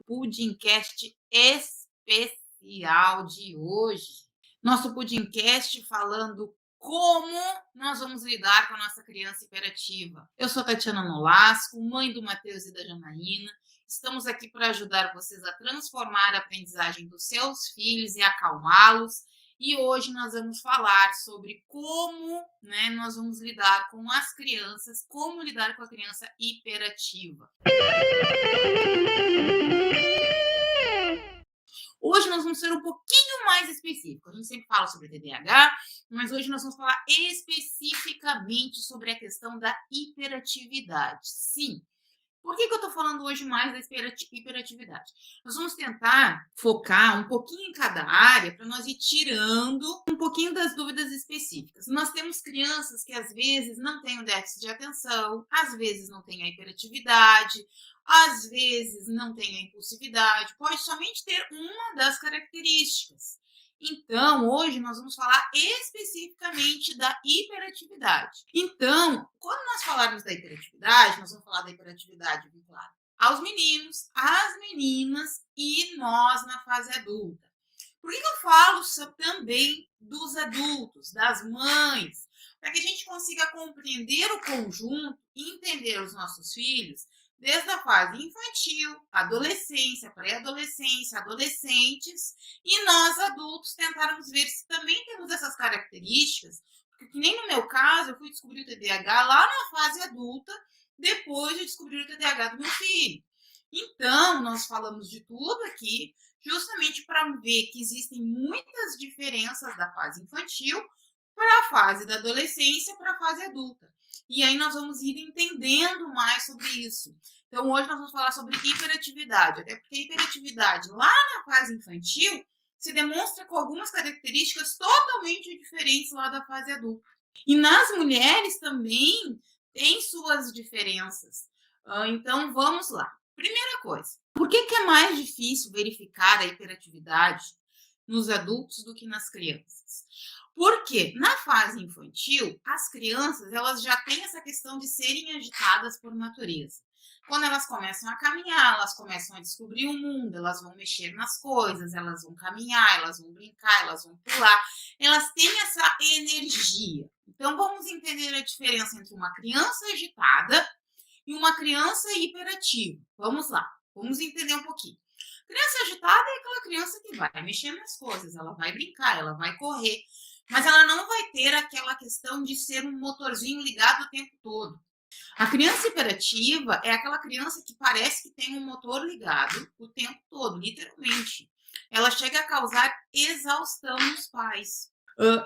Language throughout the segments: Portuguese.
pudimcast especial de hoje. Nosso pudimcast falando como nós vamos lidar com a nossa criança hiperativa. Eu sou Tatiana Nolasco, mãe do Matheus e da Janaína. Estamos aqui para ajudar vocês a transformar a aprendizagem dos seus filhos e acalmá-los. E hoje nós vamos falar sobre como nós vamos lidar com as crianças, como lidar com a criança hiperativa. Hoje nós vamos ser um pouquinho mais específicos. A gente sempre fala sobre TDAH, mas hoje nós vamos falar especificamente sobre a questão da hiperatividade. Sim. Por que eu estou falando hoje mais da hiperatividade? Nós vamos tentar focar um pouquinho em cada área para nós ir tirando um pouquinho das dúvidas específicas. Nós temos crianças que às vezes não têm o déficit de atenção, às vezes não têm a hiperatividade, às vezes não têm a impulsividade, pode somente ter uma das características. Então, hoje nós vamos falar especificamente da hiperatividade. Então, quando nós falarmos da hiperatividade, nós vamos falar da hiperatividade vinculada aos meninos, às meninas e nós na fase adulta. Por que eu falo também dos adultos, das mães? Para que a gente consiga compreender o conjunto e entender os nossos filhos desde a fase infantil, adolescência, pré-adolescência, adolescentes, e nós adultos tentarmos ver se também temos essas características, porque que nem no meu caso, eu fui descobrir o TDAH lá na fase adulta, depois de descobrir o TDAH do meu filho. Então, nós falamos de tudo aqui, justamente para ver que existem muitas diferenças da fase infantil para a fase da adolescência para a fase adulta. E aí nós vamos ir entendendo mais sobre isso. Então, hoje nós vamos falar sobre hiperatividade, até porque a hiperatividade lá na fase infantil se demonstra com algumas características totalmente diferentes lá da fase adulta. E nas mulheres também tem suas diferenças. Então, vamos lá. Primeira coisa, por que é mais difícil verificar a hiperatividade nos adultos do que nas crianças? Porque na fase infantil, as crianças elas já têm essa questão de serem agitadas por natureza. Quando elas começam a caminhar, elas começam a descobrir o mundo, elas vão mexer nas coisas, elas vão caminhar, elas vão brincar, elas vão pular. Elas têm essa energia. Então, vamos entender a diferença entre uma criança agitada e uma criança hiperativa. Vamos lá, vamos entender um pouquinho. Criança agitada é aquela criança que vai mexer nas coisas, ela vai brincar, ela vai correr, mas ela não vai ter aquela questão de ser um motorzinho ligado o tempo todo. A criança hiperativa é aquela criança que parece que tem um motor ligado o tempo todo, literalmente. Ela chega a causar exaustão nos pais.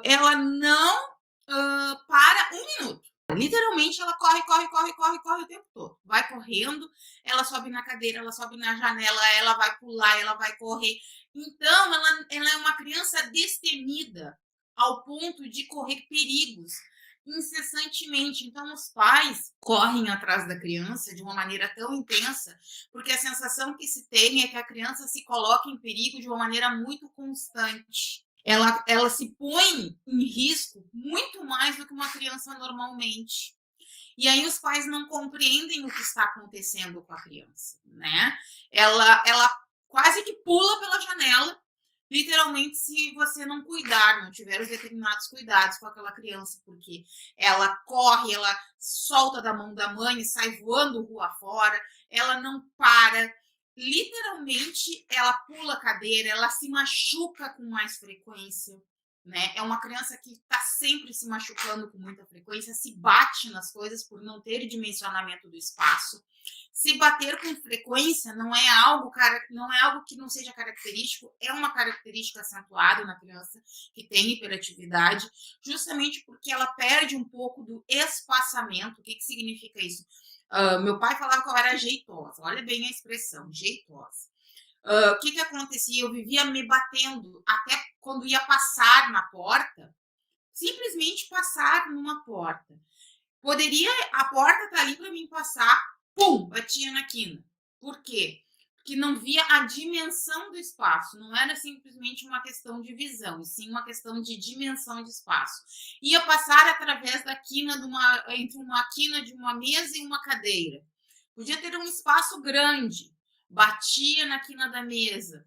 Ela não para um minuto. Literalmente, ela corre o tempo todo. Vai correndo, ela sobe na cadeira, ela sobe na janela, ela vai pular, ela vai correr. Então, ela é uma criança destemida ao ponto de correr perigos incessantemente. Então, os pais correm atrás da criança de uma maneira tão intensa, porque a sensação que se tem é que a criança se coloca em perigo de uma maneira muito constante. Ela se põe em risco muito mais do que uma criança normalmente. E aí os pais não compreendem o que está acontecendo com a criança, né? Ela quase que pula pela janela, literalmente, se você não cuidar, não tiver os determinados cuidados com aquela criança, porque ela corre, ela solta da mão da mãe e sai voando rua fora, ela não para, literalmente, ela pula a cadeira, ela se machuca com mais frequência, né? É uma criança que está sempre se machucando com muita frequência, se bate nas coisas por não ter dimensionamento do espaço. Se bater com frequência não é algo que não seja característico, é uma característica acentuada na criança que tem hiperatividade, justamente porque ela perde um pouco do espaçamento. O que significa isso? Meu pai falava que eu era jeitosa, olha bem a expressão, jeitosa. O que acontecia? Eu vivia me batendo até quando ia passar na porta, simplesmente passar numa porta. A porta tá ali para mim passar, pum, batia na quina. Por quê? Porque não via a dimensão do espaço, não era simplesmente uma questão de visão, e sim uma questão de dimensão de espaço. Ia passar através da quina entre uma quina de uma mesa e uma cadeira. Podia ter um espaço grande, batia na quina da mesa,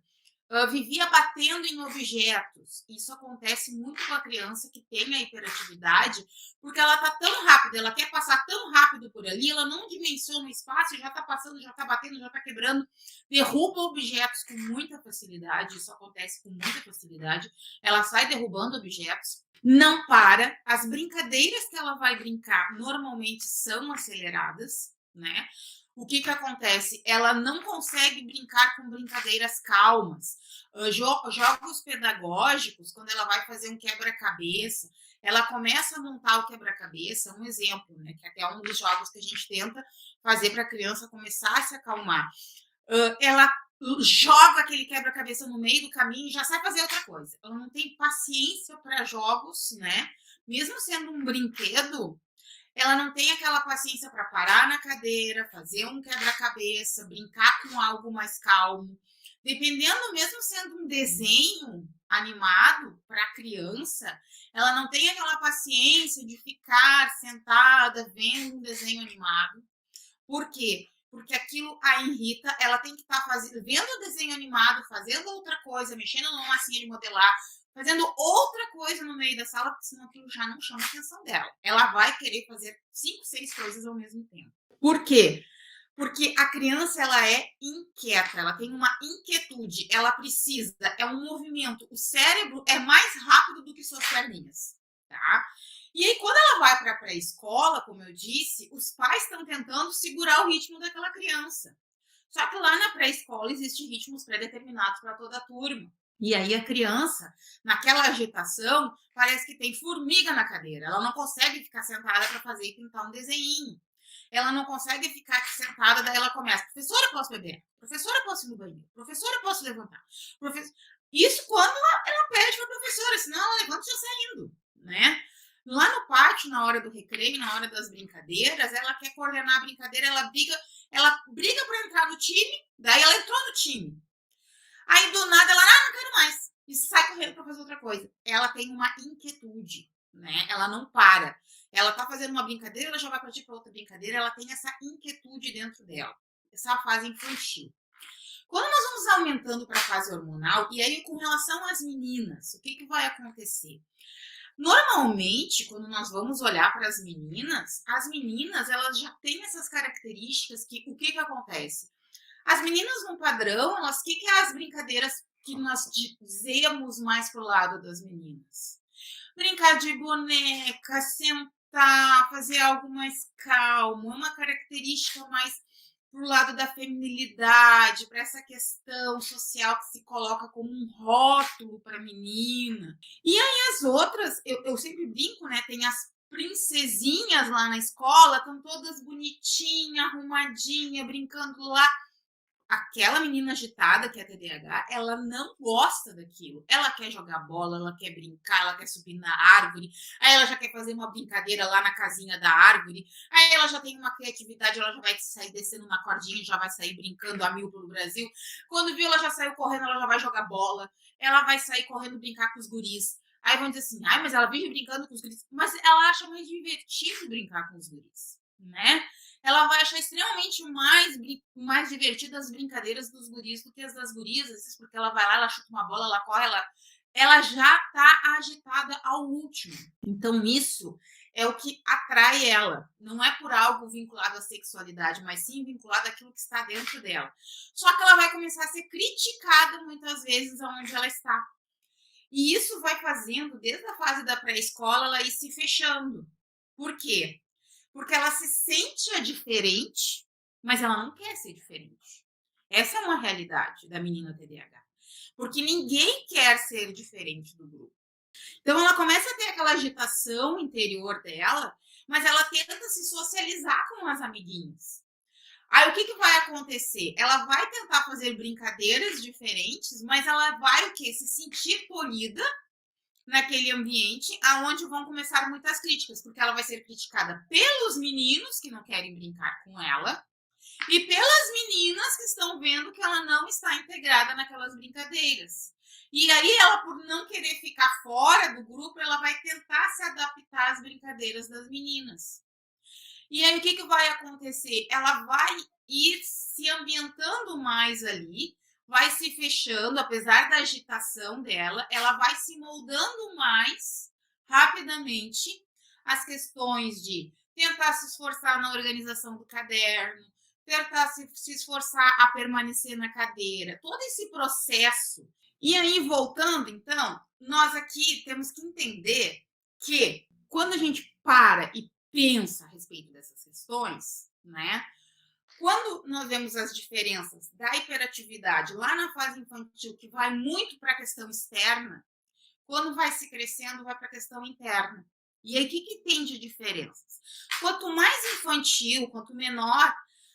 vivia batendo em objetos. Isso acontece muito com a criança que tem a hiperatividade, porque ela está tão rápida, ela quer passar tão rápido por ali, ela não dimensiona o espaço, já está passando, já está batendo, já está quebrando, derruba objetos com muita facilidade. Isso acontece com muita facilidade. Ela sai derrubando objetos, não para. As brincadeiras que ela vai brincar normalmente são aceleradas, né? O que acontece? Ela não consegue brincar com brincadeiras calmas. Jogos pedagógicos, quando ela vai fazer um quebra-cabeça, ela começa a montar o quebra-cabeça, um exemplo, né, que até é um dos jogos que a gente tenta fazer para a criança começar a se acalmar. Ela joga aquele quebra-cabeça no meio do caminho e já sai fazer outra coisa. Ela não tem paciência para jogos, né? Mesmo sendo um brinquedo, ela não tem aquela paciência para parar na cadeira, fazer um quebra-cabeça, brincar com algo mais calmo. Dependendo, mesmo sendo um desenho animado para criança, ela não tem aquela paciência de ficar sentada vendo um desenho animado. Por quê? Porque aquilo a irrita, ela tem que estar vendo o desenho animado, fazendo outra coisa, mexendo numa massinha de modelar, fazendo outra coisa no meio da sala, porque senão aquilo já não chama a atenção dela. Ela vai querer fazer 5, 6 coisas ao mesmo tempo. Por quê? Porque a criança, ela é inquieta, ela tem uma inquietude, ela precisa, é um movimento. O cérebro é mais rápido do que suas perninhas, tá? E aí, quando ela vai para a pré-escola, como eu disse, os pais estão tentando segurar o ritmo daquela criança. Só que lá na pré-escola existem ritmos pré-determinados para toda a turma. E aí a criança, naquela agitação, parece que tem formiga na cadeira. Ela não consegue ficar sentada para fazer e pintar um desenho. Ela não consegue ficar sentada, daí ela começa: professora, posso beber? Professora, posso ir no banheiro? Professora, posso levantar? Isso quando ela pede para a professora, senão ela levanta e já saindo, né? Lá no pátio, na hora do recreio, na hora das brincadeiras, ela quer coordenar a brincadeira, ela briga para entrar no time, daí ela entrou no time. Aí do nada ela, não quero mais, e sai correndo para fazer outra coisa. Ela tem uma inquietude, né? Ela não para. Ela tá fazendo uma brincadeira, ela já vai partir para outra brincadeira, ela tem essa inquietude dentro dela. Essa é a fase infantil. Quando nós vamos aumentando para a fase hormonal, e aí com relação às meninas, o que vai acontecer? Normalmente, quando nós vamos olhar para as meninas elas já têm essas características que o que acontece? As meninas no padrão, elas que é as brincadeiras que nós dizemos mais pro lado das meninas? Brincar de boneca, sentar, fazer algo mais calmo, é uma característica mais pro lado da feminilidade, para essa questão social que se coloca como um rótulo para menina. E aí as outras, eu sempre brinco, né? Tem as princesinhas lá na escola, estão todas bonitinhas, arrumadinhas, brincando lá. Aquela menina agitada que é TDAH, ela não gosta daquilo. Ela quer jogar bola, ela quer brincar, ela quer subir na árvore, aí ela já quer fazer uma brincadeira lá na casinha da árvore, aí ela já tem uma criatividade, ela já vai sair descendo uma cordinha, já vai sair brincando a mil pelo Brasil. Quando viu, ela já saiu correndo, ela já vai jogar bola, ela vai sair correndo brincar com os guris. Aí vão dizer assim, mas ela vive brincando com os guris. Mas ela acha mais divertido brincar com os guris, né? Ela vai achar extremamente mais divertidas as brincadeiras dos guris do que as das gurias, às vezes porque ela vai lá, ela chuta uma bola, ela corre, ela já está agitada ao último. Então, isso é o que atrai ela. Não é por algo vinculado à sexualidade, mas sim vinculado àquilo que está dentro dela. Só que ela vai começar a ser criticada muitas vezes onde ela está. E isso vai fazendo, desde a fase da pré-escola, ela ir se fechando. Por quê? Porque ela se sente a diferente, mas ela não quer ser diferente. Essa é uma realidade da menina TDAH. Porque ninguém quer ser diferente do grupo. Então ela começa a ter aquela agitação interior dela, mas ela tenta se socializar com as amiguinhas. Aí o que vai acontecer? Ela vai tentar fazer brincadeiras diferentes, mas ela vai o quê? Se sentir polida naquele ambiente aonde vão começar muitas críticas, porque ela vai ser criticada pelos meninos que não querem brincar com ela e pelas meninas que estão vendo que ela não está integrada naquelas brincadeiras. E aí ela, por não querer ficar fora do grupo, ela vai tentar se adaptar às brincadeiras das meninas. E aí o que vai acontecer? Ela vai ir se ambientando mais ali, vai se fechando, apesar da agitação dela, ela vai se moldando mais rapidamente as questões de tentar se esforçar na organização do caderno, tentar se esforçar a permanecer na cadeira, todo esse processo. E aí, voltando, então, nós aqui temos que entender que quando a gente para e pensa a respeito dessas questões, né? Quando nós vemos as diferenças da hiperatividade lá na fase infantil, que vai muito para a questão externa, quando vai se crescendo, vai para a questão interna. E aí, o que tem de diferenças? Quanto mais infantil, quanto menor,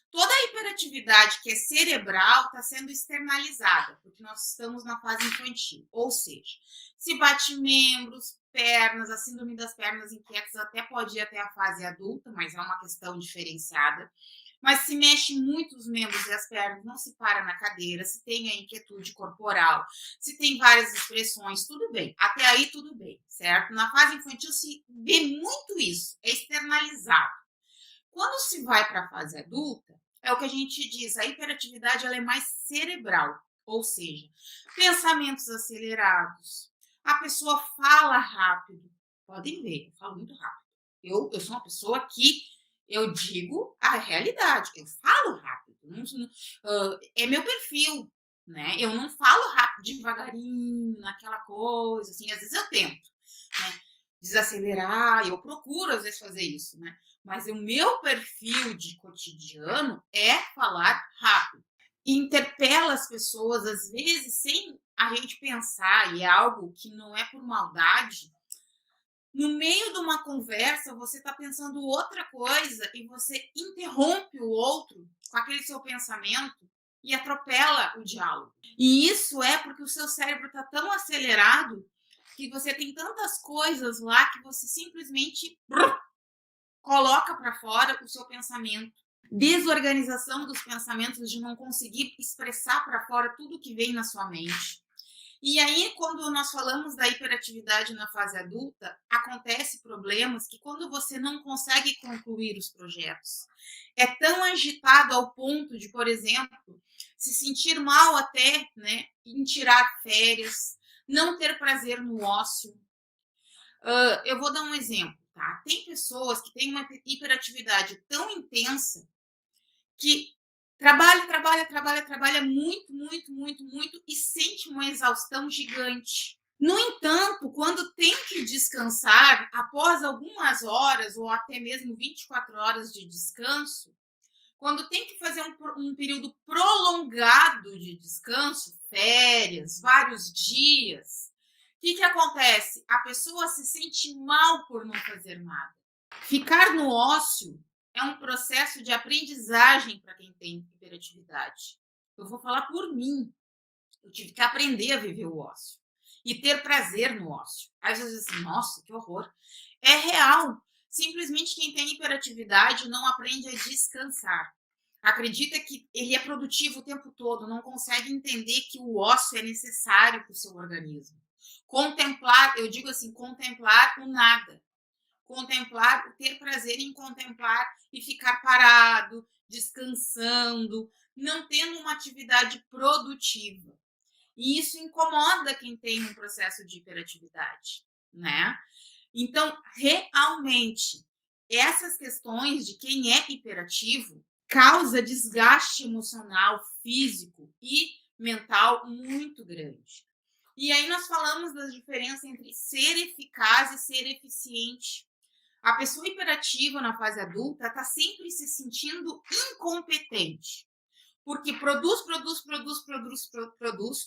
toda a hiperatividade que é cerebral está sendo externalizada, porque nós estamos na fase infantil. Ou seja, se bate membros, pernas, a síndrome das pernas inquietas até pode ir até a fase adulta, mas é uma questão diferenciada. Mas se mexe muito os membros e as pernas, não se para na cadeira, se tem a inquietude corporal, se tem várias expressões, tudo bem. Até aí, tudo bem, certo? Na fase infantil se vê muito isso, é externalizado. Quando se vai para a fase adulta, é o que a gente diz, a hiperatividade ela é mais cerebral, ou seja, pensamentos acelerados, a pessoa fala rápido. Podem ver, eu falo muito rápido. Eu sou uma pessoa que eu digo a realidade, eu falo rápido, é meu perfil, né? Eu não falo rápido, devagarinho, naquela coisa, assim, às vezes eu tento, né? Desacelerar, eu procuro às vezes fazer isso, né? Mas o meu perfil de cotidiano é falar rápido. E interpela as pessoas, às vezes, sem a gente pensar, e é algo que não é por maldade. No meio de uma conversa, você está pensando outra coisa e você interrompe o outro com aquele seu pensamento e atropela o diálogo. E isso é porque o seu cérebro está tão acelerado que você tem tantas coisas lá que você simplesmente coloca para fora o seu pensamento. Desorganização dos pensamentos, de não conseguir expressar para fora tudo que vem na sua mente. E aí, quando nós falamos da hiperatividade na fase adulta, acontece problemas que quando você não consegue concluir os projetos, é tão agitado ao ponto de, por exemplo, se sentir mal até, né, em tirar férias, não ter prazer no ócio. Eu vou dar um exemplo, tá? Tem pessoas que têm uma hiperatividade tão intensa que trabalha muito, muito, muito, muito e sente uma exaustão gigante. No entanto, quando tem que descansar, após algumas horas ou até mesmo 24 horas de descanso, quando tem que fazer um período prolongado de descanso, férias, vários dias, o que acontece? A pessoa se sente mal por não fazer nada. Ficar no ócio é um processo de aprendizagem para quem tem hiperatividade. Eu vou falar por mim. Eu tive que aprender a viver o ócio e ter prazer no ócio. Às vezes assim, nossa, que horror. É real. Simplesmente quem tem hiperatividade não aprende a descansar. Acredita que ele é produtivo o tempo todo, não consegue entender que o ócio é necessário para o seu organismo. Contemplar, eu digo assim, contemplar o nada. Contemplar, ter prazer em contemplar e ficar parado, descansando, não tendo uma atividade produtiva. E isso incomoda quem tem um processo de hiperatividade, né? Então, realmente, essas questões de quem é hiperativo causa desgaste emocional, físico e mental muito grande. E aí nós falamos das diferenças entre ser eficaz e ser eficiente. A pessoa hiperativa na fase adulta está sempre se sentindo incompetente. Porque produz.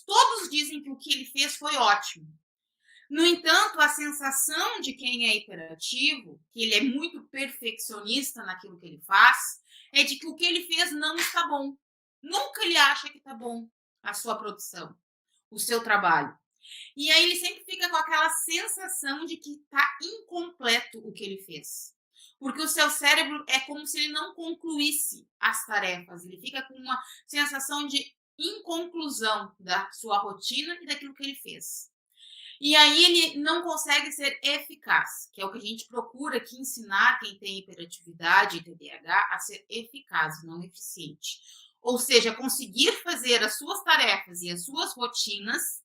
Todos dizem que o que ele fez foi ótimo. No entanto, a sensação de quem é hiperativo, que ele é muito perfeccionista naquilo que ele faz, é de que o que ele fez não está bom. Nunca ele acha que está bom a sua produção, o seu trabalho. E aí ele sempre fica com aquela sensação de que está incompleto o que ele fez. Porque o seu cérebro é como se ele não concluísse as tarefas. Ele fica com uma sensação de inconclusão da sua rotina e daquilo que ele fez. E aí ele não consegue ser eficaz, que é o que a gente procura aqui ensinar quem tem hiperatividade e TDAH a ser eficaz, não eficiente. Ou seja, conseguir fazer as suas tarefas e as suas rotinas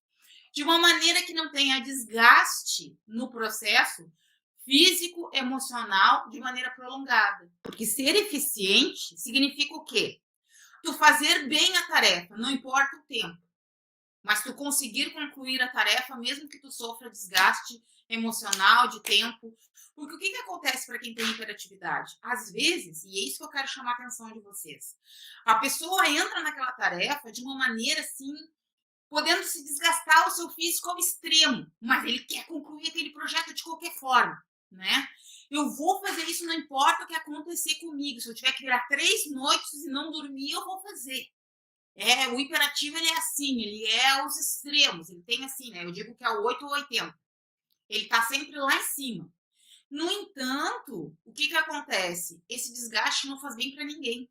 de uma maneira que não tenha desgaste no processo físico, emocional, de maneira prolongada. Porque ser eficiente significa o quê? Tu fazer bem a tarefa, não importa o tempo, mas tu conseguir concluir a tarefa mesmo que tu sofra desgaste emocional, de tempo. Porque o que acontece para quem tem hiperatividade? Às vezes, e é isso que eu quero chamar a atenção de vocês, a pessoa entra naquela tarefa de uma maneira assim, podendo se desgastar o seu físico ao extremo, mas ele quer concluir aquele projeto de qualquer forma, né? Eu vou fazer isso, não importa o que acontecer comigo. Se eu tiver que virar 3 noites e não dormir, eu vou fazer. O hiperativo, ele é assim, ele é aos extremos, ele tem assim, né? Eu digo que é o 8 ou 80. Ele tá sempre lá em cima. No entanto, o que acontece? Esse desgaste não faz bem para ninguém.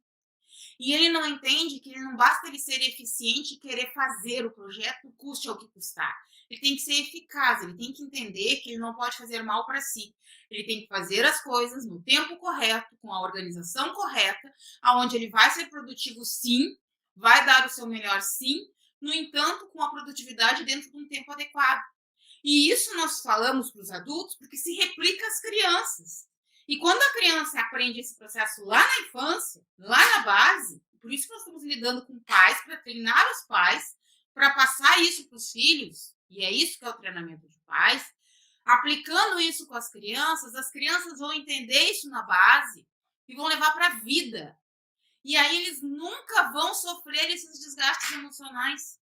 E ele não entende que não basta ele ser eficiente e querer fazer o projeto, custe ao que custar. Ele tem que ser eficaz, ele tem que entender que ele não pode fazer mal para si. Ele tem que fazer as coisas no tempo correto, com a organização correta, aonde ele vai ser produtivo sim, vai dar o seu melhor sim, no entanto, com a produtividade dentro de um tempo adequado. E isso nós falamos para os adultos porque se replica às crianças. E quando a criança aprende esse processo lá na infância, lá na base, por isso que nós estamos lidando com pais, para treinar os pais, para passar isso para os filhos, e é isso que é o treinamento de pais, aplicando isso com as crianças vão entender isso na base e vão levar para a vida. E aí eles nunca vão sofrer esses desgastes emocionais.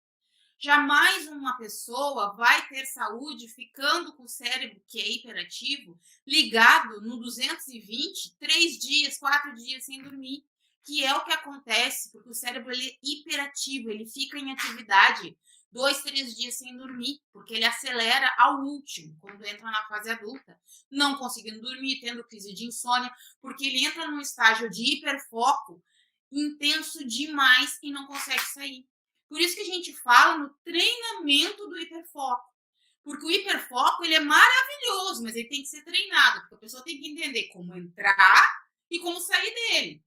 Jamais uma pessoa vai ter saúde ficando com o cérebro que é hiperativo ligado no 220, 3 dias, 4 dias sem dormir, que é o que acontece, porque o cérebro ele é hiperativo, ele fica em atividade 2, 3 dias sem dormir, porque ele acelera ao último, quando entra na fase adulta, não conseguindo dormir, tendo crise de insônia, porque ele entra num estágio de hiperfoco intenso demais e não consegue sair. Por isso que a gente fala no treinamento do hiperfoco. Porque o hiperfoco, ele é maravilhoso, mas ele tem que ser treinado. Porque a pessoa tem que entender como entrar e como sair dele.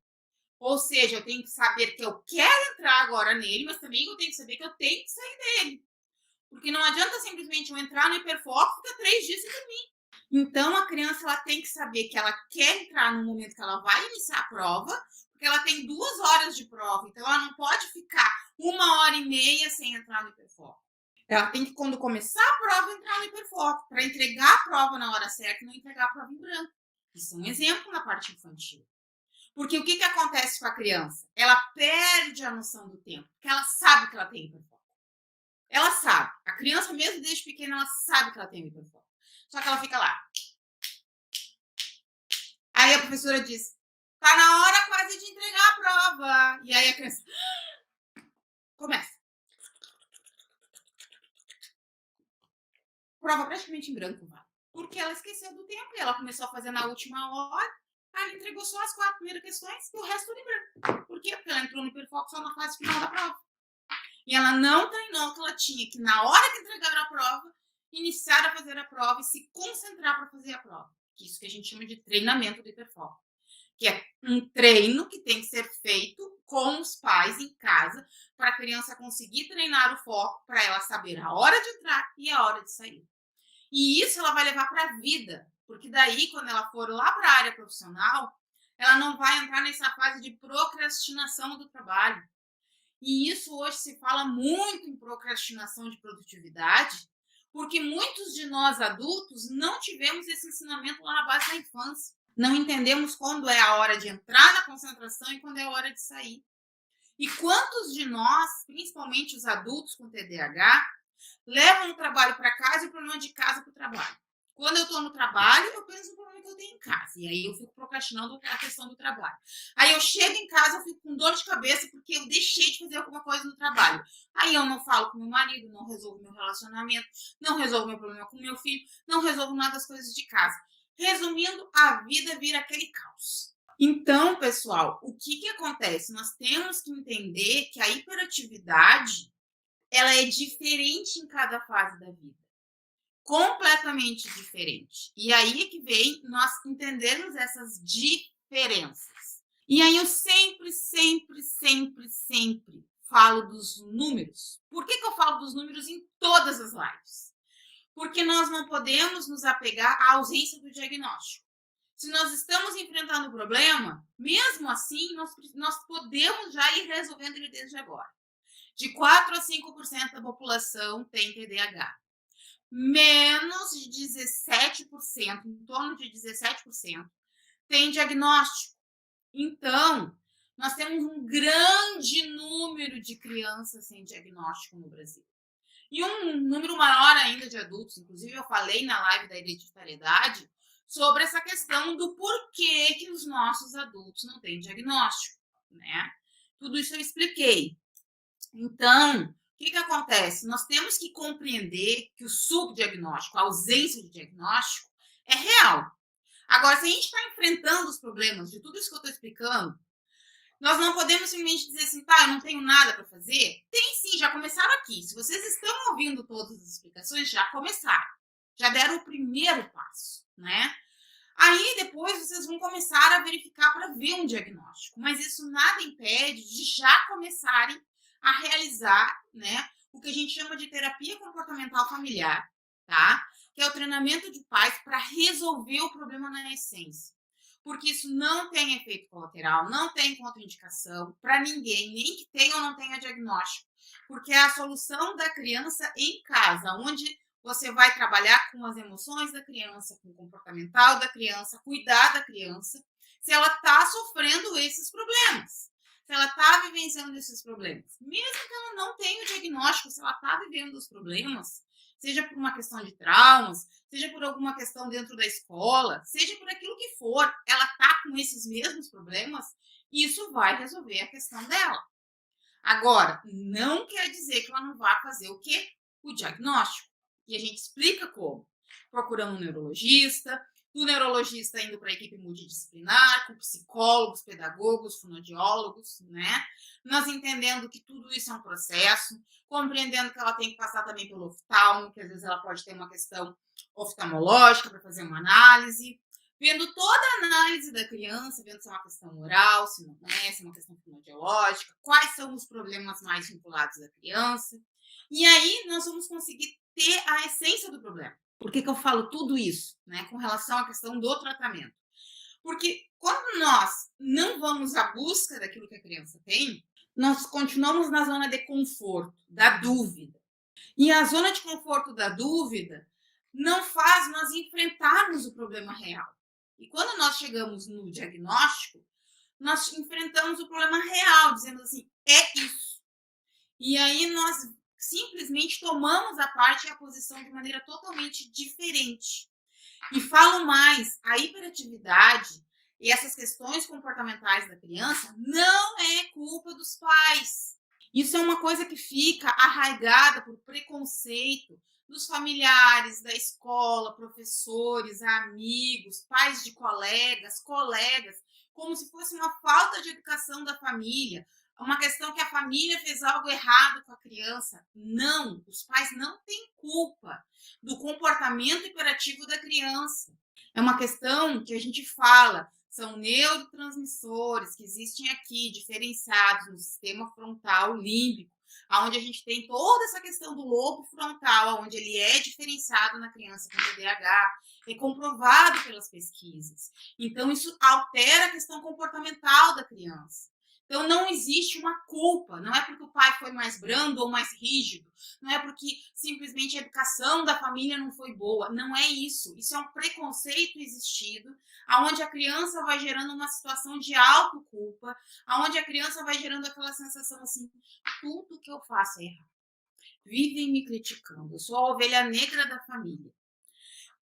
Ou seja, eu tenho que saber que eu quero entrar agora nele, mas também eu tenho que saber que eu tenho que sair dele. Porque não adianta simplesmente eu entrar no hiperfoco e ficar 3 dias sem dormir. Então, a criança ela tem que saber que ela quer entrar no momento que ela vai iniciar a prova, porque ela tem 2 horas de prova, então ela não pode ficar 1h30 sem entrar no hiperfoco. Ela tem que, quando começar a prova, entrar no hiperfoco, para entregar a prova na hora certa e não entregar a prova em branco. Isso é um exemplo na parte infantil. Porque o que acontece com a criança? Ela perde a noção do tempo, porque ela sabe que ela tem hiperfoco. Ela sabe. A criança, mesmo desde pequena, ela sabe que ela tem hiperfoco. Só que ela fica lá. Aí a professora diz, tá na hora quase de entregar a prova. E aí a criança começa. Prova praticamente em branco, vai. Porque ela esqueceu do tempo e ela começou a fazer na última hora. Aí ela entregou só as 4 primeiras questões e o resto tudo em branco. Por quê? Porque ela entrou no hiperfoco só na fase final da prova. E ela não treinou que ela tinha que, na hora que entregar a prova, iniciar a fazer a prova e se concentrar para fazer a prova. Isso que a gente chama de treinamento do hiperfoco. Que é um treino que tem que ser feito com os pais em casa para a criança conseguir treinar o foco, para ela saber a hora de entrar e a hora de sair. E isso ela vai levar para a vida, porque daí, quando ela for lá para a área profissional, ela não vai entrar nessa fase de procrastinação do trabalho. E isso hoje se fala muito em procrastinação de produtividade, porque muitos de nós adultos não tivemos esse ensinamento lá na base da infância. Não entendemos quando é a hora de entrar na concentração e quando é a hora de sair. E quantos de nós, principalmente os adultos com TDAH, levam o trabalho para casa e o problema de casa para o trabalho? Quando eu estou no trabalho, eu penso no problema que eu tenho em casa. E aí eu fico procrastinando a questão do trabalho. Aí eu chego em casa, eu fico com dor de cabeça porque eu deixei de fazer alguma coisa no trabalho. Aí eu não falo com meu marido, não resolvo meu relacionamento, não resolvo meu problema com meu filho, não resolvo nada das coisas de casa. Resumindo, a vida vira aquele caos. Então, pessoal, o que acontece? Nós temos que entender que a hiperatividade ela é diferente em cada fase da vida. Completamente diferente. E aí é que vem nós entendermos essas diferenças. E aí eu sempre falo dos números. Por que eu falo dos números em todas as lives? Porque nós não podemos nos apegar à ausência do diagnóstico. Se nós estamos enfrentando o problema, mesmo assim, nós podemos já ir resolvendo ele desde agora. De 4 a 5% da população tem TDAH. Menos de 17%, em torno de 17%, tem diagnóstico. Então, nós temos um grande número de crianças sem diagnóstico no Brasil. E um número maior ainda de adultos. Inclusive, eu falei na live da hereditariedade sobre essa questão do porquê que os nossos adultos não têm diagnóstico, né? Tudo isso eu expliquei. Então, o que acontece? Nós temos que compreender que o subdiagnóstico, a ausência de diagnóstico, é real. Agora, se a gente está enfrentando os problemas de tudo isso que eu estou explicando, nós não podemos simplesmente dizer assim, tá, eu não tenho nada para fazer. Tem sim, já começaram aqui. Se vocês estão ouvindo todas as explicações, já começaram. Já deram o primeiro passo, né? Aí depois vocês vão começar a verificar para ver um diagnóstico. Mas isso nada impede de já começarem a realizar, né, o que a gente chama de terapia comportamental familiar, tá? Que é o treinamento de pais para resolver o problema na essência. Porque isso não tem efeito colateral, não tem contraindicação para ninguém, nem que tenha ou não tenha diagnóstico. Porque é a solução da criança em casa, onde você vai trabalhar com as emoções da criança, com o comportamental da criança, cuidar da criança, se ela está sofrendo esses problemas, se ela está vivenciando esses problemas. Mesmo que ela não tenha o diagnóstico, se ela está vivendo os problemas, seja por uma questão de traumas, seja por alguma questão dentro da escola, seja por aquilo que for, ela está com esses mesmos problemas, isso vai resolver a questão dela. Agora, não quer dizer que ela não vá fazer o quê? O diagnóstico. E a gente explica como. Procurando um neurologista, do neurologista indo para a equipe multidisciplinar, com psicólogos, pedagogos, fonoaudiólogos, né? Nós entendendo que tudo isso é um processo, compreendendo que ela tem que passar também pelo oftalmo, que às vezes ela pode ter uma questão oftalmológica para fazer uma análise, vendo toda a análise da criança, vendo se é uma questão oral, se não é, se é uma questão fonoaudiológica, quais são os problemas mais vinculados à criança. E aí nós vamos conseguir ter a essência do problema. Por que eu falo tudo isso, né, com relação à questão do tratamento? Porque quando nós não vamos à busca daquilo que a criança tem, nós continuamos na zona de conforto, da dúvida. E a zona de conforto da dúvida não faz nós enfrentarmos o problema real. E quando nós chegamos no diagnóstico, nós enfrentamos o problema real, dizendo assim, é isso. E aí nós simplesmente tomamos a parte e a posição de maneira totalmente diferente. E falo mais, a hiperatividade e essas questões comportamentais da criança não é culpa dos pais. Isso é uma coisa que fica arraigada por preconceito dos familiares, da escola, professores, amigos, pais de colegas, como se fosse uma falta de educação da família, uma questão que a família fez algo errado com a criança. Não, os pais não têm culpa do comportamento hiperativo da criança. É uma questão que a gente fala, são neurotransmissores que existem aqui, diferenciados no sistema frontal límbico, onde a gente tem toda essa questão do lobo frontal, onde ele é diferenciado na criança com TDAH, é comprovado pelas pesquisas. Então, isso altera a questão comportamental da criança. Então, não existe uma culpa, não é porque o pai foi mais brando ou mais rígido, não é porque simplesmente a educação da família não foi boa, não é isso. Isso é um preconceito existido, onde a criança vai gerando uma situação de autoculpa, onde a criança vai gerando aquela sensação assim, tudo que eu faço é errado. Vivem me criticando, eu sou a ovelha negra da família.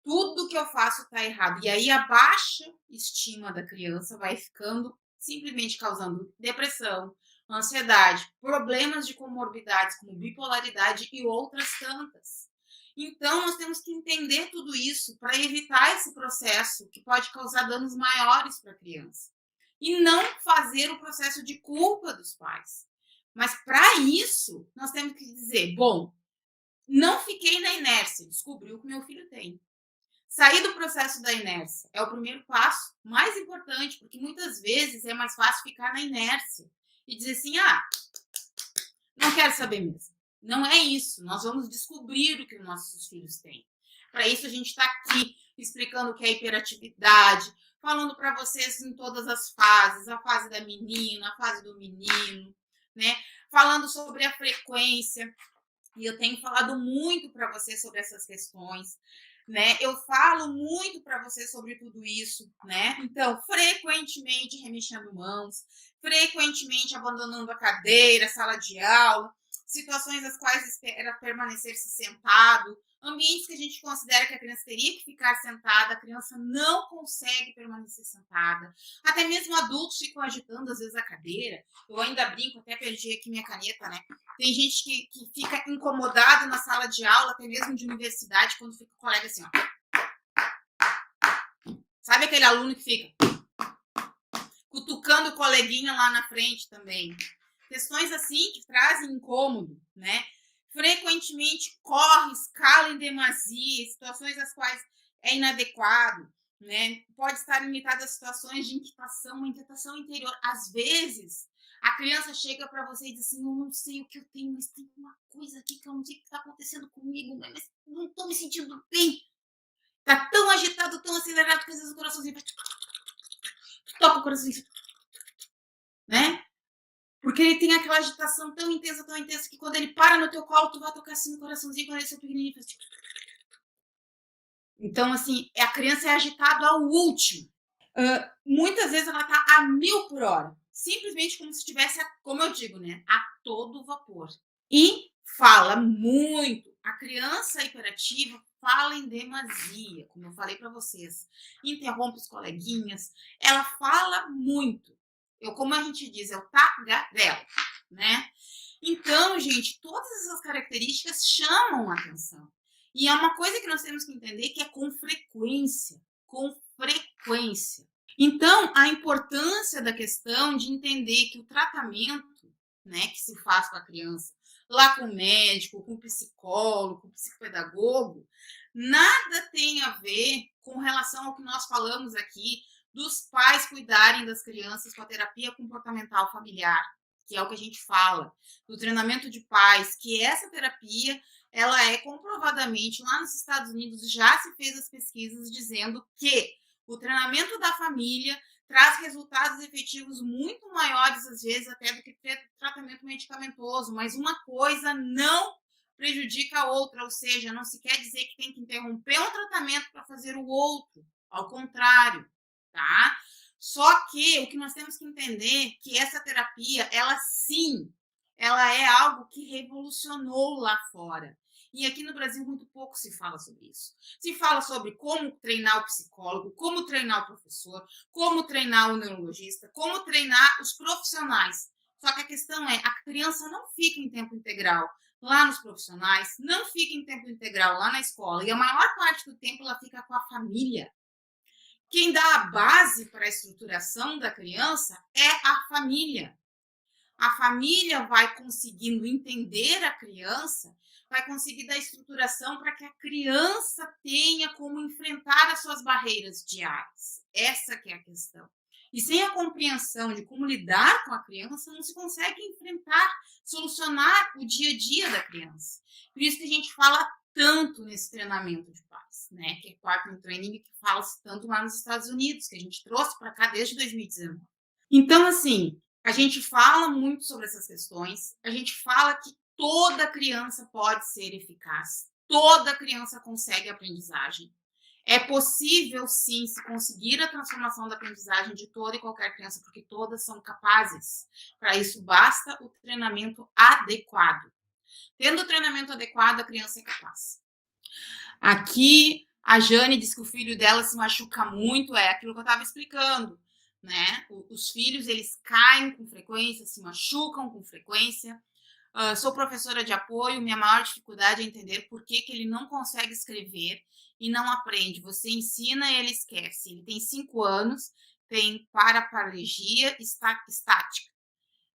Tudo que eu faço está errado. E aí a baixa estima da criança vai ficando simplesmente causando depressão, ansiedade, problemas de comorbidades como bipolaridade e outras tantas. Então, nós temos que entender tudo isso para evitar esse processo que pode causar danos maiores para a criança. E não fazer o processo de culpa dos pais. Mas, para isso, nós temos que dizer, bom, não fiquei na inércia, descobri o que meu filho tem. Sair do processo da inércia é o primeiro passo mais importante, porque muitas vezes é mais fácil ficar na inércia e dizer assim: ah, não quero saber mesmo. Não é isso. Nós vamos descobrir o que os nossos filhos têm. Para isso, a gente está aqui explicando o que é hiperatividade, falando para vocês em todas as fases, a fase da menina, a fase do menino, né? Falando sobre a frequência. E eu tenho falado muito para você sobre essas questões, né? Eu falo muito para você sobre tudo isso, né? Então, frequentemente remexendo mãos, frequentemente abandonando a cadeira, a sala de aula, situações nas quais espera permanecer-se sentado, ambientes que a gente considera que a criança teria que ficar sentada, a criança não consegue permanecer sentada. Até mesmo adultos ficam agitando, às vezes, a cadeira. Eu ainda brinco, até perdi aqui minha caneta, né? Tem gente que fica incomodado na sala de aula, até mesmo de universidade, quando fica o colega assim, ó. Sabe aquele aluno que fica cutucando o coleguinha lá na frente também? Questões assim que trazem incômodo, né? Frequentemente corre, escala em demasia, situações das quais é inadequado, né? Pode estar limitado a situações de inquietação, uma inquietação interior. Às vezes, a criança chega para você e diz assim: eu não sei o que eu tenho, mas tem uma coisa aqui que eu não sei o que está acontecendo comigo, mas não estou me sentindo bem. Está tão agitado, tão acelerado, que às vezes o coraçãozinho toca o coraçãozinho, né? Porque ele tem aquela agitação tão intensa, que quando ele para no teu colo, tu vai tocar assim no coraçãozinho, quando ele é pequenininho, faz tipo... Então, assim, a criança é agitada ao último. Muitas vezes ela tá a 1000 por hora. Simplesmente como se estivesse, como eu digo, né? A todo vapor. E fala muito. A criança hiperativa fala em demasia, como eu falei para vocês. Interrompe os coleguinhas. Ela fala muito. Como a gente diz, é o tagarela, né? Então, gente, todas essas características chamam a atenção. E é uma coisa que nós temos que entender que é com frequência. Com frequência. Então, a importância da questão de entender que o tratamento, né, que se faz com a criança, lá com o médico, com o psicólogo, com o psicopedagogo, nada tem a ver com relação ao que nós falamos aqui dos pais cuidarem das crianças com a terapia comportamental familiar, que é o que a gente fala, do treinamento de pais, que essa terapia, ela é comprovadamente, lá nos Estados Unidos, já se fez as pesquisas dizendo que o treinamento da família traz resultados efetivos muito maiores, às vezes, até do que tratamento medicamentoso, mas uma coisa não prejudica a outra, ou seja, não se quer dizer que tem que interromper um tratamento para fazer o outro, ao contrário, tá? Só que o que nós temos que entender é que essa terapia, ela sim, ela é algo que revolucionou lá fora. E aqui no Brasil muito pouco se fala sobre isso. Se fala sobre como treinar o psicólogo, como treinar o professor, como treinar o neurologista, como treinar os profissionais. Só que a questão é, a criança não fica em tempo integral lá nos profissionais, não fica em tempo integral lá na escola, e a maior parte do tempo ela fica com a família. Quem dá a base para a estruturação da criança é a família. A família vai conseguindo entender a criança, vai conseguir dar estruturação para que a criança tenha como enfrentar as suas barreiras diárias. Essa que é a questão. E sem a compreensão de como lidar com a criança, não se consegue enfrentar, solucionar o dia a dia da criança. Por isso que a gente fala tanto nesse treinamento de pais, né? Que é Partner Training, que fala-se tanto lá nos Estados Unidos, que a gente trouxe para cá desde 2019. Então, assim, a gente fala muito sobre essas questões, a gente fala que toda criança pode ser eficaz, toda criança consegue aprendizagem. É possível, sim, se conseguir a transformação da aprendizagem de toda e qualquer criança, porque todas são capazes. Para isso, basta o treinamento adequado. Tendo o treinamento adequado, a criança é capaz. Aqui, a Jane diz que o filho dela se machuca muito, é aquilo que eu estava explicando, né? Os filhos, eles caem com frequência, se machucam com frequência. Sou professora de apoio, minha maior dificuldade é entender por que ele não consegue escrever e não aprende. Você ensina e ele esquece. Ele tem 5 anos, tem paraplegia estática.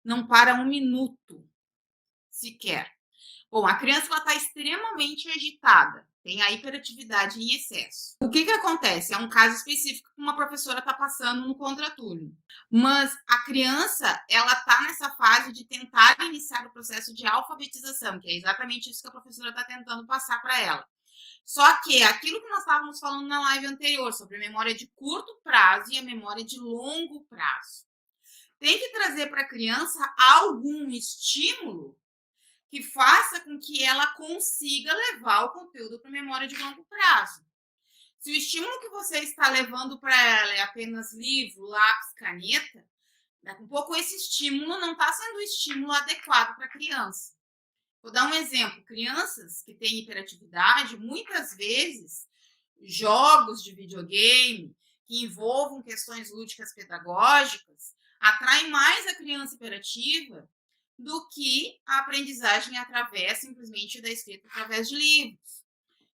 Não para um minuto sequer. Bom, a criança está extremamente agitada, tem a hiperatividade em excesso. O que acontece? É um caso específico que uma professora está passando no contraturno. Mas a criança, ela está nessa fase de tentar iniciar o processo de alfabetização, que é exatamente isso que a professora está tentando passar para ela. Só que aquilo que nós estávamos falando na live anterior, sobre a memória de curto prazo e a memória de longo prazo. Tem que trazer para a criança algum estímulo que faça com que ela consiga levar o conteúdo para a memória de longo prazo. Se o estímulo que você está levando para ela é apenas livro, lápis, caneta, daqui a pouco esse estímulo não está sendo o estímulo adequado para a criança. Vou dar um exemplo. Crianças que têm hiperatividade, muitas vezes, jogos de videogame que envolvam questões lúdicas pedagógicas atraem mais a criança hiperativa do que a aprendizagem através simplesmente da escrita através de livros.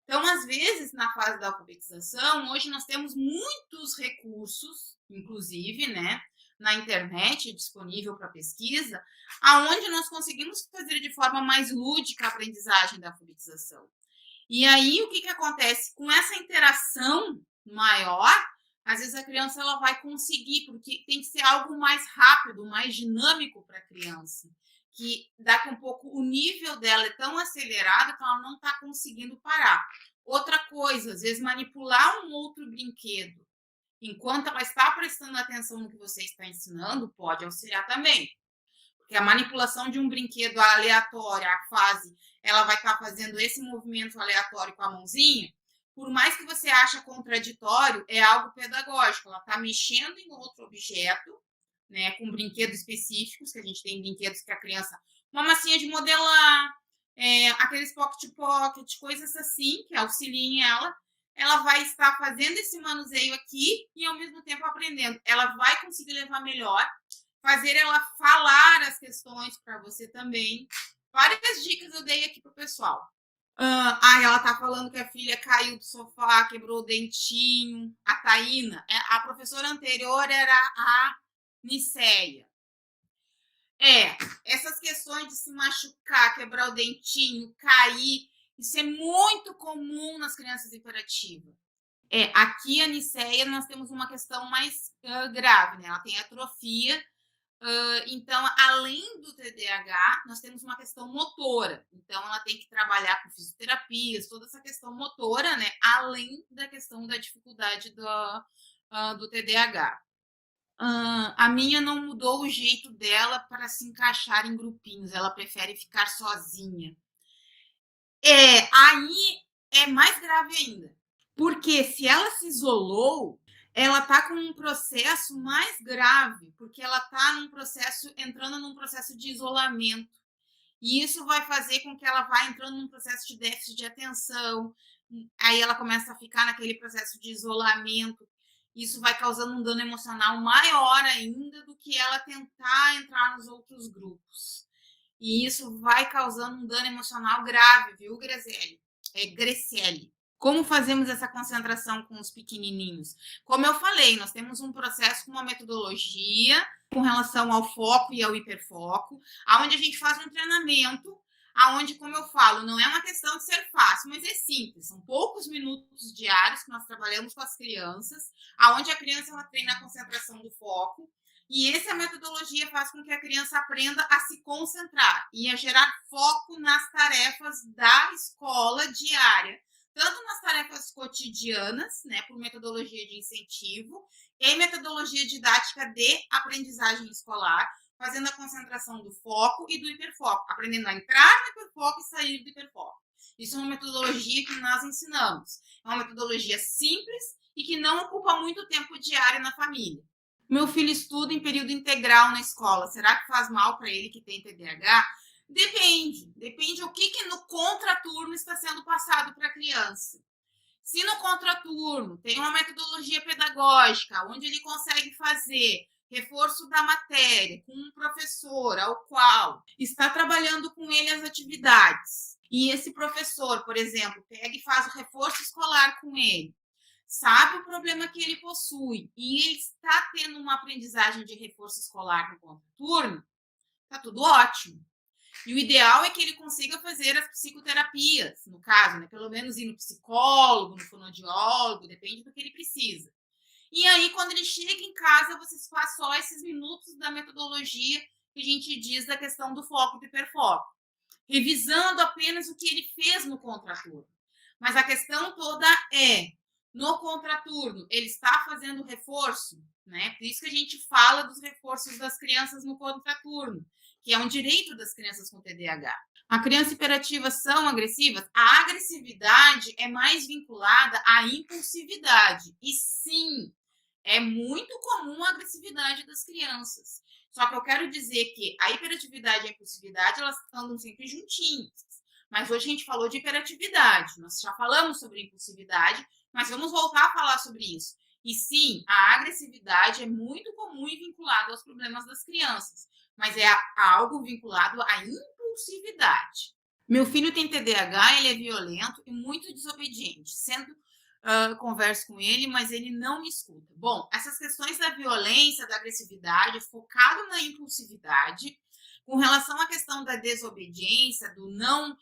Então, às vezes, na fase da alfabetização, hoje nós temos muitos recursos, inclusive, né, na internet disponível para pesquisa, aonde nós conseguimos fazer de forma mais lúdica a aprendizagem da alfabetização. E aí, o que acontece? Com essa interação maior, às vezes a criança ela vai conseguir, porque tem que ser algo mais rápido, mais dinâmico para a criança. Que daqui um pouco o nível dela é tão acelerado que ela não está conseguindo parar. Outra coisa, às vezes manipular um outro brinquedo enquanto ela está prestando atenção no que você está ensinando pode auxiliar também. Porque a manipulação de um brinquedo aleatório, a fase, ela vai estar fazendo esse movimento aleatório com a mãozinha, por mais que você ache contraditório, é algo pedagógico. Ela está mexendo em outro objeto, né, com brinquedos específicos, que a gente tem brinquedos que a criança... Uma massinha de modelar, aqueles pocket-pocket, coisas assim, que auxiliem ela vai estar fazendo esse manuseio aqui e, ao mesmo tempo, aprendendo. Ela vai conseguir levar melhor, fazer ela falar as questões para você também. Várias dicas eu dei aqui pro pessoal. Ela tá falando que a filha caiu do sofá, quebrou o dentinho. A Taína, a professora anterior era a Niceia. Essas questões de se machucar, quebrar o dentinho, cair, isso é muito comum nas crianças hiperativas. Aqui a Niceia nós temos uma questão mais grave, né? Ela tem atrofia. Então, além do TDAH, nós temos uma questão motora. Então, ela tem que trabalhar com fisioterapias, toda essa questão motora, né? Além da questão da dificuldade do TDAH. A minha não mudou o jeito dela para se encaixar em grupinhos. Ela prefere ficar sozinha. Aí é mais grave ainda. Porque se ela se isolou, ela está com um processo mais grave, porque ela está entrando num processo de isolamento. E isso vai fazer com que ela vá entrando num processo de déficit de atenção. Aí ela começa a ficar naquele processo de isolamento. Isso vai causando um dano emocional maior ainda do que ela tentar entrar nos outros grupos. E isso vai causando um dano emocional grave, viu, Graciele? Graciele. Como fazemos essa concentração com os pequenininhos? Como eu falei, nós temos um processo com uma metodologia com relação ao foco e ao hiperfoco, aonde a gente faz um treinamento, aonde, como eu falo, não é uma questão de ser fácil, mas é simples. São poucos minutos diários que nós trabalhamos com as crianças, aonde a criança ela treina a concentração do foco, e essa metodologia faz com que a criança aprenda a se concentrar e a gerar foco nas tarefas da escola diária, tanto nas tarefas cotidianas, né, por metodologia de incentivo, e metodologia didática de aprendizagem escolar, fazendo a concentração do foco e do hiperfoco, aprendendo a entrar no hiperfoco e sair do hiperfoco. Isso é uma metodologia que nós ensinamos. É uma metodologia simples e que não ocupa muito tempo diário na família. Meu filho estuda em período integral na escola. Será que faz mal para ele que tem TDAH? Depende o que no contraturno está sendo passado para a criança. Se no contraturno tem uma metodologia pedagógica, onde ele consegue fazer reforço da matéria com um professor ao qual está trabalhando com ele as atividades, e esse professor, por exemplo, pega e faz o reforço escolar com ele, sabe o problema que ele possui, e ele está tendo uma aprendizagem de reforço escolar no contraturno, está tudo ótimo. E o ideal é que ele consiga fazer as psicoterapias, no caso, né? Pelo menos ir no psicólogo, no fonoaudiólogo, depende do que ele precisa. E aí, quando ele chega em casa, você faz só esses minutos da metodologia que a gente diz da questão do foco e do hiperfoco, revisando apenas o que ele fez no contraturno. Mas a questão toda é, no contraturno, ele está fazendo reforço, né? Por isso que a gente fala dos reforços das crianças no contraturno, que é um direito das crianças com TDAH. A criança hiperativa são agressivas? A agressividade é mais vinculada à impulsividade. E sim, é muito comum a agressividade das crianças. Só que eu quero dizer que a hiperatividade e a impulsividade, elas andam sempre juntinhas. Mas hoje a gente falou de hiperatividade, nós já falamos sobre impulsividade, mas vamos voltar a falar sobre isso. E sim, a agressividade é muito comum e vinculada aos problemas das crianças, mas é algo vinculado à impulsividade. Meu filho tem TDAH, ele é violento e muito desobediente, sendo converso com ele, mas ele não me escuta. Bom, essas questões da violência, da agressividade, focado na impulsividade, com relação à questão da desobediência, do não,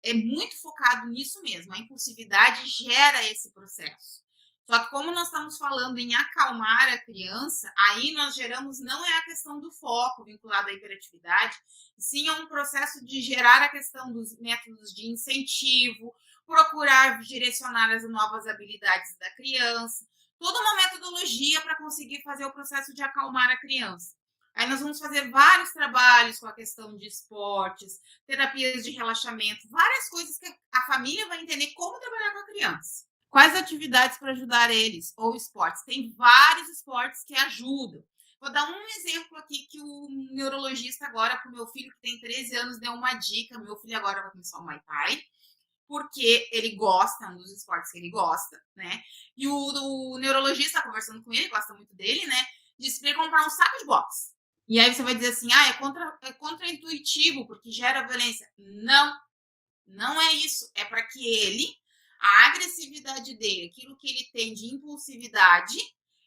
é muito focado nisso mesmo. A impulsividade gera esse processo. Só que como nós estamos falando em acalmar a criança, aí nós geramos, não é a questão do foco vinculado à hiperatividade, sim é um processo de gerar a questão dos métodos de incentivo, procurar direcionar as novas habilidades da criança, toda uma metodologia para conseguir fazer o processo de acalmar a criança. Aí nós vamos fazer vários trabalhos com a questão de esportes, terapias de relaxamento, várias coisas que a família vai entender como trabalhar com a criança. Quais atividades para ajudar eles? Ou esportes? Tem vários esportes que ajudam. Vou dar um exemplo aqui que o neurologista agora, para o meu filho que tem 13 anos, deu uma dica. Meu filho agora vai começar o Muay Thai, porque ele gosta, é um dos esportes que ele gosta, né? E o neurologista, conversando com ele, gosta muito dele, né? Disse para ele comprar um saco de boxe. E aí você vai dizer assim, é contra-intuitivo, porque gera violência. Não, não é isso. É para que ele, a agressividade dele, aquilo que ele tem de impulsividade,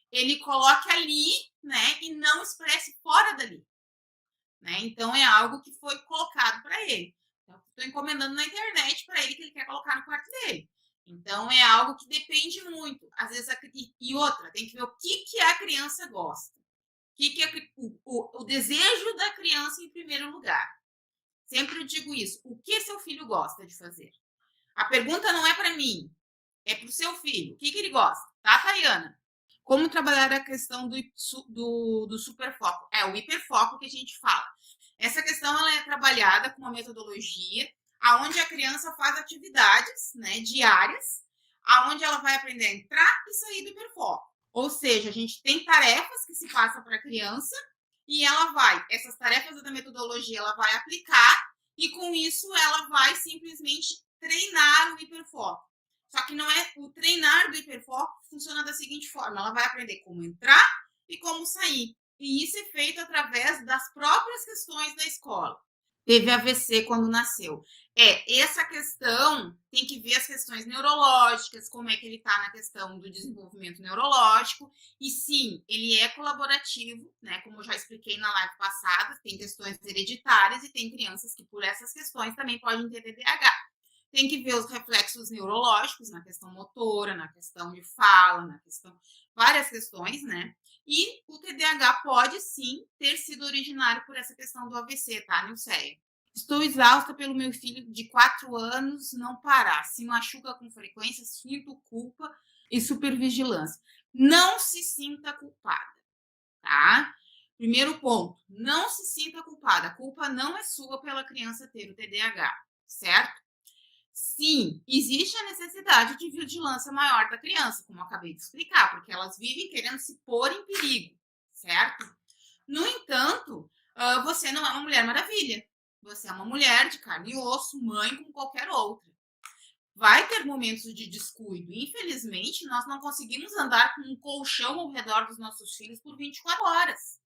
ele coloque ali, né? E não expresse fora dali. Né? Então é algo que foi colocado para ele. Então, estou encomendando na internet para ele que ele quer colocar no quarto dele. Então é algo que depende muito. Às vezes e outra, tem que ver o que a criança gosta. O desejo da criança em primeiro lugar. Sempre eu digo isso. O que seu filho gosta de fazer? A pergunta não é para mim, é para o seu filho. O que ele gosta? Tá, Tayana? Como trabalhar a questão do superfoco? É o hiperfoco que a gente fala. Essa questão ela é trabalhada com uma metodologia aonde a criança faz atividades, né, diárias, aonde ela vai aprender a entrar e sair do hiperfoco. Ou seja, a gente tem tarefas que se passam para a criança e ela vai, essas tarefas da metodologia, ela vai aplicar e com isso ela vai simplesmente treinar o hiperfoco. Só que não é o treinar do hiperfoco funciona da seguinte forma: ela vai aprender como entrar e como sair. E isso é feito através das próprias questões da escola. Teve AVC quando nasceu. Essa questão tem que ver as questões neurológicas, como é que ele está na questão do desenvolvimento neurológico. E sim, ele é colaborativo, né? Como eu já expliquei na live passada, tem questões hereditárias e tem crianças que, por essas questões, também podem ter TDAH. Tem que ver os reflexos neurológicos na questão motora, na questão de fala, na questão. Várias questões, né? E o TDAH pode sim ter sido originário por essa questão do AVC, tá, Nilceia? Estou exausta pelo meu filho de 4 anos não parar. Se machuca com frequência, sinto culpa e supervigilância. Não se sinta culpada, tá? Primeiro ponto, não se sinta culpada. A culpa não é sua pela criança ter o TDAH, certo? Sim, existe a necessidade de vigilância maior da criança, como eu acabei de explicar, porque elas vivem querendo se pôr em perigo, certo? No entanto, você não é uma mulher maravilha. Você é uma mulher de carne e osso, mãe como qualquer outra. Vai ter momentos de descuido. Infelizmente, nós não conseguimos andar com um colchão ao redor dos nossos filhos por 24 horas.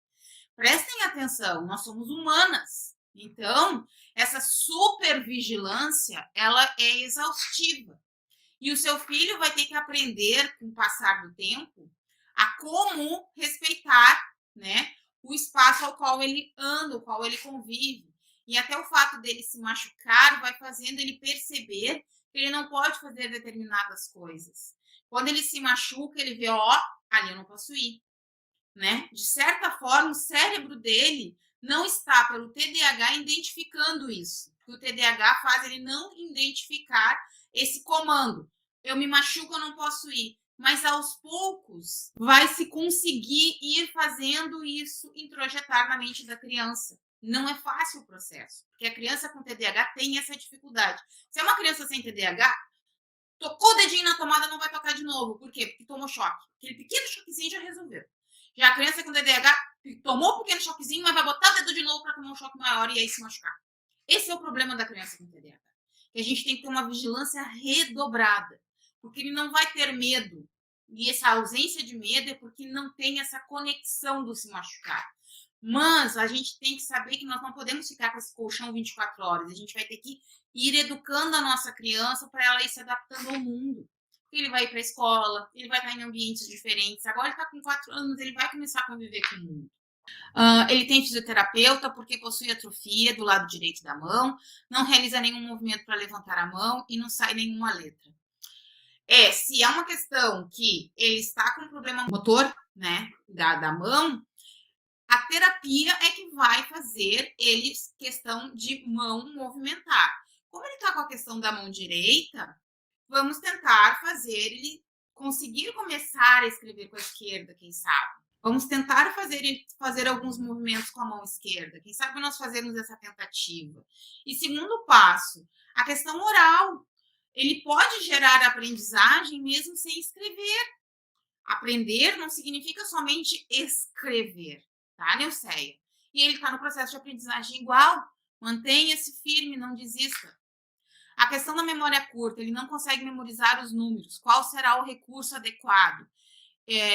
Prestem atenção, nós somos humanas. Então, essa supervigilância, ela é exaustiva. E o seu filho vai ter que aprender, com o passar do tempo, a como respeitar, né, o espaço ao qual ele anda, ao qual ele convive. E até o fato dele se machucar vai fazendo ele perceber que ele não pode fazer determinadas coisas. Quando ele se machuca, ele vê, ó, ali eu não posso ir, né? De certa forma, o cérebro dele não está, pelo TDAH, identificando isso. O TDAH faz ele não identificar esse comando. Eu me machuco, eu não posso ir. Mas aos poucos vai se conseguir ir fazendo isso introjetar na mente da criança. Não é fácil o processo, porque a criança com TDAH tem essa dificuldade. Se é uma criança sem TDAH, tocou o dedinho na tomada, não vai tocar de novo. Por quê? Porque tomou choque. Aquele pequeno choquezinho já resolveu. Já a criança com TDAH tomou um pequeno choquezinho, mas vai botar o dedo de novo para tomar um choque maior e aí se machucar. Esse é o problema da criança com TDAH. Que a gente tem que ter uma vigilância redobrada, porque ele não vai ter medo. E essa ausência de medo é porque não tem essa conexão do se machucar. Mas a gente tem que saber que nós não podemos ficar com esse colchão 24 horas. A gente vai ter que ir educando a nossa criança para ela ir se adaptando ao mundo. Ele vai ir para a escola, ele vai estar em ambientes diferentes. Agora ele está com 4 anos, ele vai começar a conviver com o mundo. Ele tem fisioterapeuta porque possui atrofia do lado direito da mão, não realiza nenhum movimento para levantar a mão e não sai nenhuma letra. Se é uma questão que ele está com um problema motor, né, da mão, a terapia é que vai fazer ele questão de mão movimentar. Como ele está com a questão da mão direita, vamos tentar fazer ele conseguir começar a escrever com a esquerda, quem sabe. Vamos tentar fazer alguns movimentos com a mão esquerda. Quem sabe nós fazemos essa tentativa. E segundo passo, a questão oral. Ele pode gerar aprendizagem mesmo sem escrever. Aprender não significa somente escrever, tá, Neuceia? E ele está no processo de aprendizagem igual. Mantenha-se firme, não desista. A questão da memória curta, ele não consegue memorizar os números. Qual será o recurso adequado?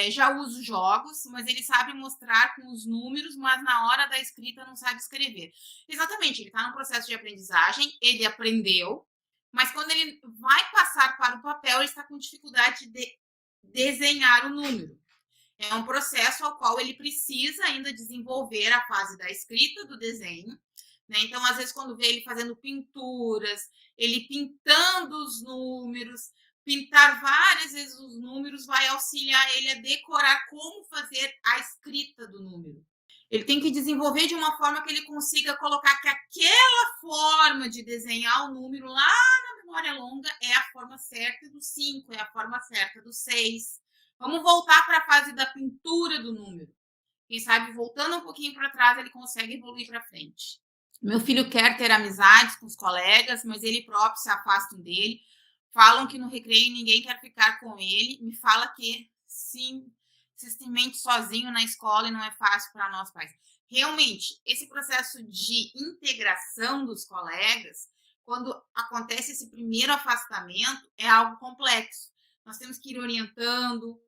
Já uso jogos, mas ele sabe mostrar com os números, mas na hora da escrita não sabe escrever. Exatamente, ele está no processo de aprendizagem, ele aprendeu, mas quando ele vai passar para o papel, ele está com dificuldade de desenhar o número. É um processo ao qual ele precisa ainda desenvolver a fase da escrita, do desenho, né? Então, às vezes, quando vê ele fazendo pinturas, ele pintando os números, pintar várias vezes os números vai auxiliar ele a decorar como fazer a escrita do número. Ele tem que desenvolver de uma forma que ele consiga colocar que aquela forma de desenhar o número lá na memória longa é a forma certa do 5, é a forma certa do 6. Vamos voltar para a fase da pintura do número. Quem sabe, voltando um pouquinho para trás, ele consegue evoluir para frente. Meu filho quer ter amizades com os colegas, mas ele próprio se afastam dele. Falam que no recreio ninguém quer ficar com ele. Me fala que sim, se sente sozinho na escola e não é fácil para nós pais. Realmente, esse processo de integração dos colegas, quando acontece esse primeiro afastamento, é algo complexo. Nós temos que ir orientando.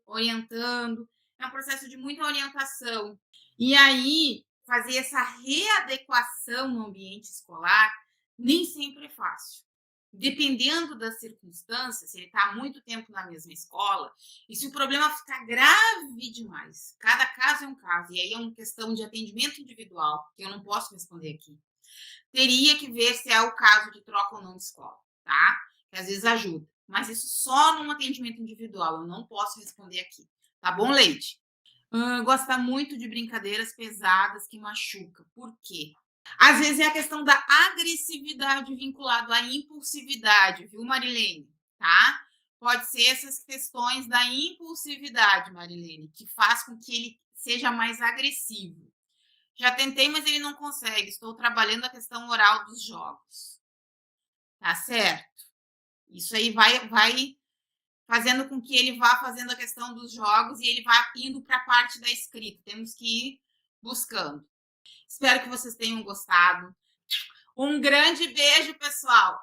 É um processo de muita orientação. E aí, fazer essa readequação no ambiente escolar nem sempre é fácil. Dependendo das circunstâncias, se ele está há muito tempo na mesma escola, e se o problema ficar grave demais, cada caso é um caso, e aí é uma questão de atendimento individual, que eu não posso responder aqui, teria que ver se é o caso de troca ou não de escola, tá? Que às vezes ajuda. Mas isso só num atendimento individual, eu não posso responder aqui. Tá bom, Leite? Gosta muito de brincadeiras pesadas que machucam. Por quê? Às vezes é a questão da agressividade vinculada à impulsividade, viu, Marilene? Tá? Pode ser essas questões da impulsividade, Marilene, que faz com que ele seja mais agressivo. Já tentei, mas ele não consegue. Estou trabalhando a questão oral dos jogos. Tá certo? Isso aí vai fazendo com que ele vá fazendo a questão dos jogos e ele vá indo para a parte da escrita. Temos que ir buscando. Espero que vocês tenham gostado. Um grande beijo, pessoal!